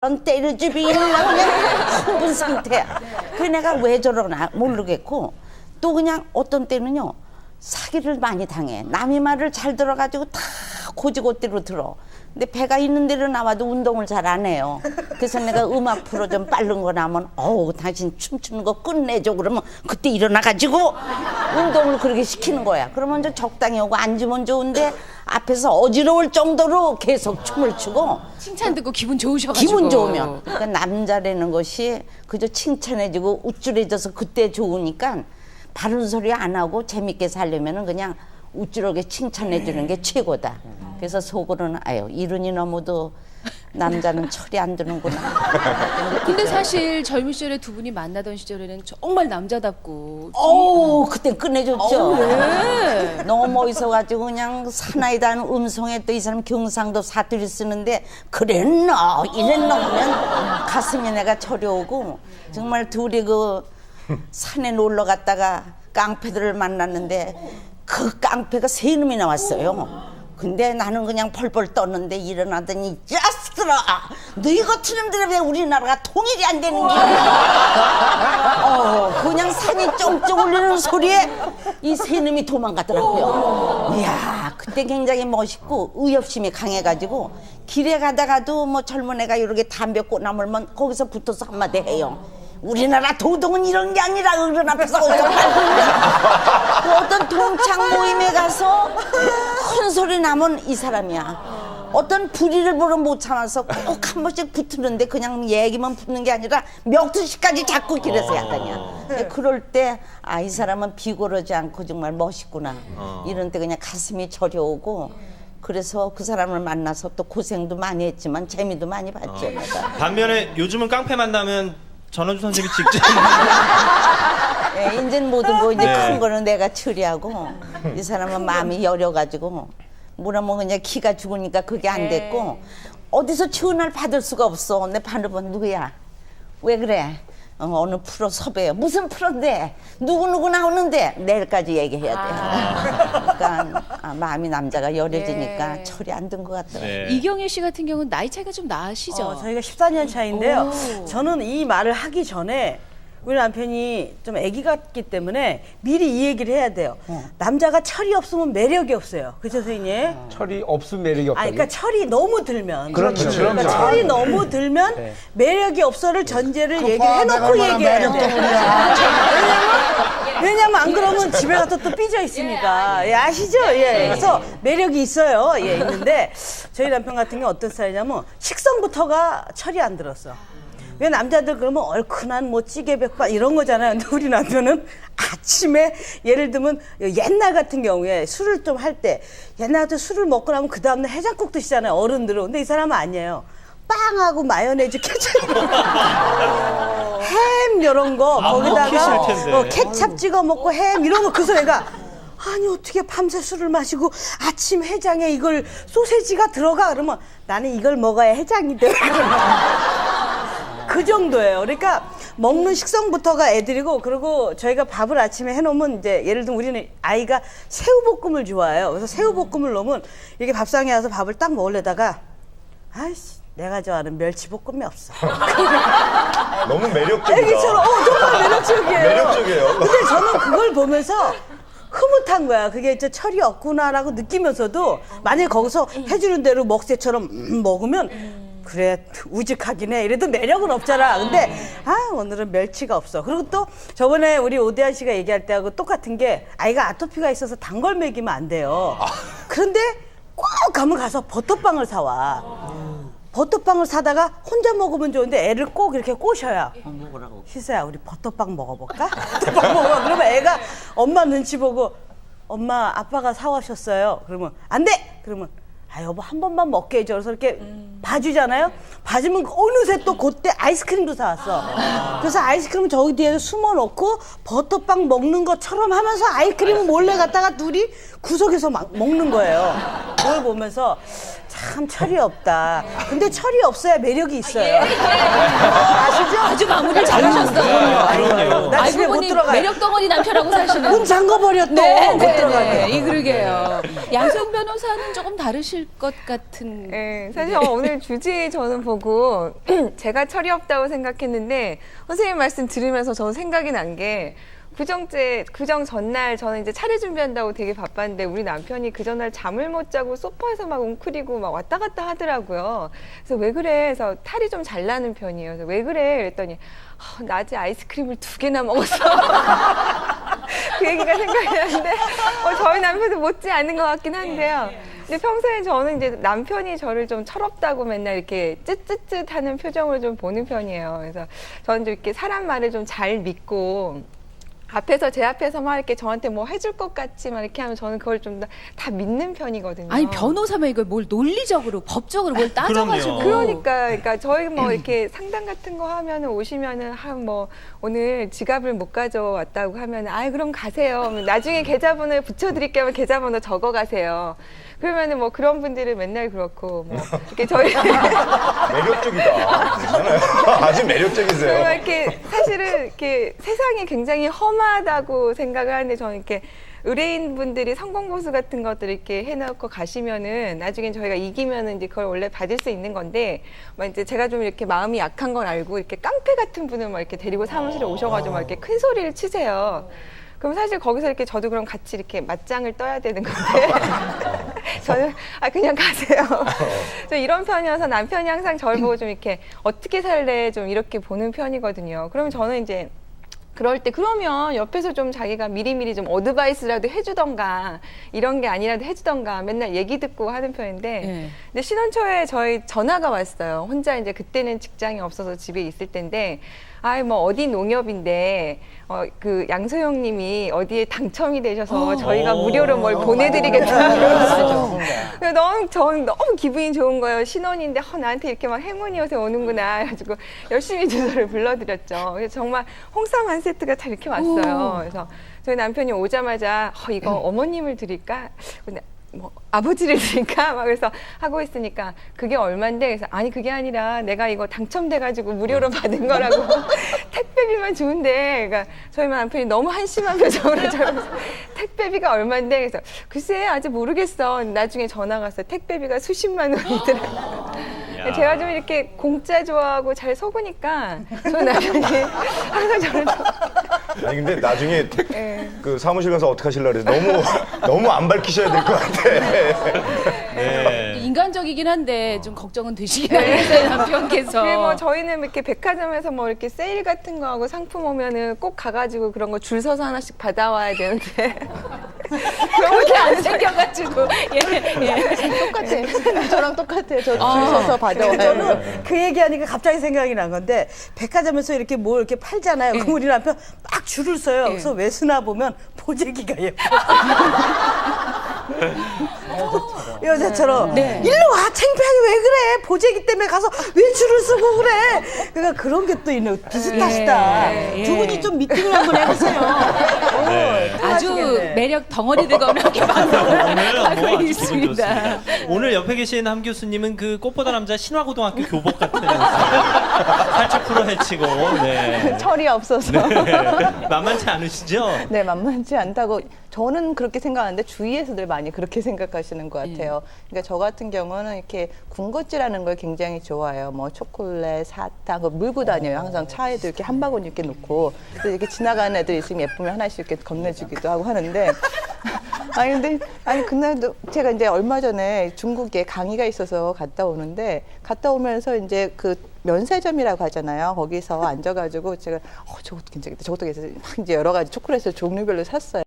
때려주비 있는 거 그냥 흥분 상태야. 그 내가 왜 저러나 모르겠고 또 그냥 어떤 때는요 사기를 많이 당해. 남의 말을 잘 들어가지고 다 고지고대로 들어. 근데 배가 있는 대로 나와도 운동을 잘 안 해요. 그래서 내가 음악 프로 좀 빠른 거 나면 어우 당신 춤추는 거 끝내줘 그러면 그때 일어나가지고 운동을 그렇게 시키는 거야. 그러면 이제 적당히 오고 앉으면 좋은데 앞에서 어지러울 정도로 계속 춤을 추고 칭찬 듣고 기분 좋으셔가지고. 기분 좋으면. 그러니까 남자라는 것이 그저 칭찬해주고 우쭐해져서 그때 좋으니까 바른 소리 안 하고 재밌게 살려면은 그냥 우쭐하게 칭찬해주는 게 최고다. 그래서 속으로는 아유 이른이 넘어도 남자는 철이 안 드는구나. 근데 사실 젊은 시절에 두 분이 만나던 시절에는 정말 남자답고. 그땐 끝내줬죠. 네. 너무 멋있어가지고 그냥 사나이다 하는 음성에 또 이 사람 경상도 사투리 쓰는데 그랬나 이랬나 하면 가슴이 내가 저려오고 정말 둘이 그 산에 놀러 갔다가 깡패들을 만났는데 그 깡패가 세 놈이 나왔어요. 근데 나는 그냥 펄펄 떴는데 일어나더니 야스들아 너희 같은 놈들에 왜 우리나라가 통일이 안 되는 거야. 그냥 산이 쫑쫑 울리는 소리에 이 세 놈이 도망가더라고요. 이야 그때 굉장히 멋있고 의협심이 강해가지고 길에 가다가도 뭐 젊은 애가 이렇게 담배 꽃나물면 거기서 붙어서 한마디 해요. 우리나라 도둑은 이런 게 아니라 어른 앞에서 어디서 팔고 있냐. 그 어떤 동창 모임에 가서 큰 소리 나면 이 사람이야. 어떤 불의를 보러 못 참아서 꼭 한 번씩 붙는데 그냥 얘기만 붙는 게 아니라 멱두시까지 잡고 길에서 약간이야. 그럴 때 아 이 사람은 비굴하지 않고 정말 멋있구나. 이런 때 그냥 가슴이 저려오고 그래서 그 사람을 만나서 또 고생도 많이 했지만 재미도 많이 봤죠. 내가. 반면에 요즘은 깡패 만나면 전원주 선생님이 직접 예, 이제는 모든 거 이제 네. 큰 거는 내가 처리하고 이 사람은 마음이 여려가지고 뭐라면 그냥 기가 죽으니까 그게 안 됐고 어디서 전화를 받을 수가 없어. 내 반대번 누구야? 왜 그래? 어느 프로 섭외요. 무슨 프로인데? 누구 나오는데? 내일까지 얘기해야 돼. 그러니까 마음이 남자가 여려지니까 철이 안 든 것 같더라고요. 네. 이경혜 씨 같은 경우는 나이 차이가 좀 나시죠? 저희가 14년 차인데요. 오. 저는 이 말을 하기 전에 우리 남편이 좀 애기 같기 때문에 미리 이 얘기를 해야 돼요. 남자가 철이 없으면 매력이 없어요. 그렇죠, 선생님? 철이 없으면 매력이 없다. 그러니까 철이 너무 들면. 그렇죠. 그러니까 철이 너무 들면 네. 매력이 없어를 전제를 얘기해놓고 얘기해야 돼. 왜냐면 안 그러면 집에 가서 또 삐져 있으니까. 예, 아시죠? 예. 그래서 매력이 있어요. 예, 있는데 저희 남편 같은 게 어떤 스타일이냐면 식성부터가 철이 안 들었어. 왜 남자들 그러면 얼큰한 뭐 찌개백반 이런 거잖아요. 근데 우리 남편은 아침에 예를 들면 옛날 같은 경우에 술을 좀 할 때 옛날 같은 술을 먹고 나면 그 다음날 해장국 드시잖아요. 어른들은. 근데 이 사람은 아니에요. 빵하고 마요네즈 케첩 햄 이런 거 거기다가 먹기 싫을 텐데. 케찹 찍어 먹고 햄 이런 거. 그래서 애가 아니 어떻게 밤새 술을 마시고 아침 해장에 이걸 소세지가 들어가 그러면 나는 이걸 먹어야 해장이 돼. 그 정도예요. 그러니까 먹는 식성부터가 애들이고 그리고 저희가 밥을 아침에 해놓으면 이제 예를 들면 우리는 아이가 새우볶음을 좋아해요. 그래서 새우볶음을 넣으면 이렇게 밥상에 와서 밥을 딱 먹으려다가 아이씨 내가 좋아하는 멸치볶음이 없어. 너무 매력적이다. 애기처럼 정말 매력적이에요. 매력적이에요. 근데 저는 그걸 보면서 흐뭇한 거야. 그게 진짜 철이 없구나라고 느끼면서도 만약에 거기서 해주는 대로 먹새처럼 먹으면 그래 우직하긴 해 이래도 매력은 없잖아. 근데 오늘은 멸치가 없어. 그리고 또 저번에 우리 오대한 씨가 얘기할 때하고 똑같은 게 아이가 아토피가 있어서 단 걸 먹이면 안 돼요. 그런데 꼭 가면 가서 버터빵을 사와. 버터빵을 사다가 혼자 먹으면 좋은데 애를 꼭 이렇게 꼬셔야 먹으라고. 희수야 우리 버터빵 먹어볼까? 버터빵 먹어. 그러면 애가 엄마 눈치 보고 엄마 아빠가 사오셨어요. 그러면 안 돼! 그러면 아 여보 한 번만 먹게 해줘. 그래서 이렇게 봐주잖아요. 봐주면 어느새 또 그때 아이스크림도 사왔어. 그래서 아이스크림을 저기 뒤에 숨어놓고 버터빵 먹는 것처럼 하면서 아이스크림을 몰래 갖다가 둘이 구석에서 막 먹는 거예요. 그걸 보면서 참 철이 없다. 근데 철이 없어야 매력이 있어요. 아시죠? 아주 마무리를 잘하셨어요. 그럼요. 나 집에 알고 못 보니 들어가. 매력 덩어리 남편하고 사시는. 문 잠궈버려 또. 못 들어가게. 이 그러게요. 양소영 변호사는 조금 다르실 것 같은. 네, 사실 오늘 주제 저는 보고 제가 철이 없다고 생각했는데 선생님 말씀 들으면서 저는 생각이 난 게 구정 전날 저는 이제 차례 준비한다고 되게 바빴는데 우리 남편이 그 전날 잠을 못 자고 소파에서 막 웅크리고 막 왔다 갔다 하더라고요. 그래서 왜 그래? 그래서 탈이 좀 잘 나는 편이에요. 그래서 왜 그래? 그랬더니 낮에 아이스크림을 2개나 먹었어. 그 얘기가 생각이 나는데 저희 남편도 못지 않은 것 같긴 한데요. 근데 평소에 저는 이제 남편이 저를 좀 철없다고 맨날 이렇게 쯧쯧쯧 하는 표정을 좀 보는 편이에요. 그래서 저는 좀 이렇게 사람 말을 좀 잘 믿고 제 앞에서 막 이렇게 저한테 뭐 해줄 것 같이 막 이렇게 하면 저는 그걸 좀 다 믿는 편이거든요. 아니 변호사면 이걸 뭘 논리적으로 법적으로 뭘 따져가지고. 그러니까 저희 뭐 이렇게 상담 같은 거 하면은 오시면은 뭐 오늘 지갑을 못 가져왔다고 하면은 그럼 가세요. 나중에 계좌번호 붙여드릴게요. 하면 계좌번호 적어 가세요. 그러면은 뭐 그런 분들은 맨날 그렇고 뭐 이렇게 저희 매력적이다. 괜찮아요. 아주 매력적이세요. 저희가 이렇게 사실은 이렇게 세상이 굉장히 험하다고 생각을 하는데 저는 이렇게 의뢰인 분들이 성공보수 같은 것들 이렇게 해놓고 가시면은 나중에 저희가 이기면은 이제 그걸 원래 받을 수 있는 건데 막 이제 제가 좀 이렇게 마음이 약한 걸 알고 이렇게 깡패 같은 분을 막 이렇게 데리고 사무실에 오셔가지고 막 이렇게 큰 소리를 치세요. 그럼 사실 거기서 이렇게 저도 그럼 같이 이렇게 맞짱을 떠야 되는 건데 저는 그냥 가세요. 저 이런 편이어서 남편이 항상 저를 보고 좀 이렇게 어떻게 살래 좀 이렇게 보는 편이거든요. 그러면 저는 이제 그럴 때 그러면 옆에서 좀 자기가 미리미리 좀 어드바이스라도 해주던가 이런 게 아니라도 해주던가 맨날 얘기 듣고 하는 편인데 근데 신혼 초에 저희 전화가 왔어요. 혼자 이제 그때는 직장이 없어서 집에 있을 텐데 뭐 어디 농협인데 그 양소영 님이 어디에 당첨이 되셔서 저희가 무료로 뭘 보내드리겠다고 저는 너무 기분이 좋은 거예요. 신혼인데 나한테 이렇게 막 행운이 요새 오는구나 해가지고 열심히 주소를 불러드렸죠. 그래서 정말 홍삼 한 세트가 다 이렇게 왔어요. 그래서 저희 남편이 오자마자 이거 어머님을 드릴까? 근데 뭐 아버지를 드릴까? 막 그래서 하고 있으니까 그게 얼만데? 그래서 아니 그게 아니라 내가 이거 당첨돼가지고 무료로 받은 거라고 택배비만 주는데 그러니까 저희 남편이 너무 한심한 표정으로 저러면서 택배비가 얼만데? 그래서 글쎄 아직 모르겠어. 나중에 전화가 왔어요. 택배비가 수십만 원이더라고요. 제가 좀 이렇게 공짜 좋아하고 잘 속으니까 저희 남편이 항상 저를 아니 근데 나중에 그 사무실 가서 어떻게 하실라 그래서 너무 안 밝히셔야 될 것 같아. 네. 인간적이긴 한데 좀 걱정은 되시긴 하겠어요 남편께서. 그리고 뭐 저희는 이렇게 백화점에서 뭐 이렇게 세일 같은 거 하고 상품 오면은 꼭 가가지고 그런 거 줄 서서 하나씩 받아와야 되는데 그렇게 안 생겨가지고 똑같아. 저랑 똑같아요. 저 줄 서서 받아와요. 저는 그 얘기하니까 갑자기 생각이 난 건데 백화점에서 이렇게 뭘 이렇게 팔잖아요. 그럼 우리 남편 막 줄을 서요. 그래서 외수나 보면 보재기가 예뻐. 여자처럼 일로 와 창피하게 왜 그래 보재기 때문에 가서 왜 줄을 서고 그래. 그러니까 그런 게 또 있는 비슷하시다. 두 분이 좀 미팅을 한번 해보세요. 아주 매력 덩어리들과 함께 방송을 하고 있습니다. 오늘 옆에 계신 함 교수님은 그 꽃보다 남자 신화고등학교 교복 같은 살짝 풀어헤치고 철이 없어서. 만만치 않으시죠? 네, 만만치 않다고 저는 그렇게 생각하는데 주위에서들 많이 그렇게 생각하시는 것 같아요. 그러니까 저 같은 경우는 이렇게 군것질하는 걸 굉장히 좋아해요. 뭐 초콜릿, 사탕, 그거 물고 다녀요. 항상 차에도 이렇게 한 바구니 이렇게 놓고 그래서 이렇게 지나가는 애들 있으면 예쁘면 하나씩 이렇게 건네주기도 하고 하는데 아니 그날도 제가 이제 얼마 전에 중국에 강의가 있어서 갔다 오면서 이제 그 면세점이라고 하잖아요. 거기서 앉아가지고 제가 저것도 괜찮겠다. 저것도 괜찮겠다. 막 이제 여러 가지 초콜릿을 종류별로 샀어요.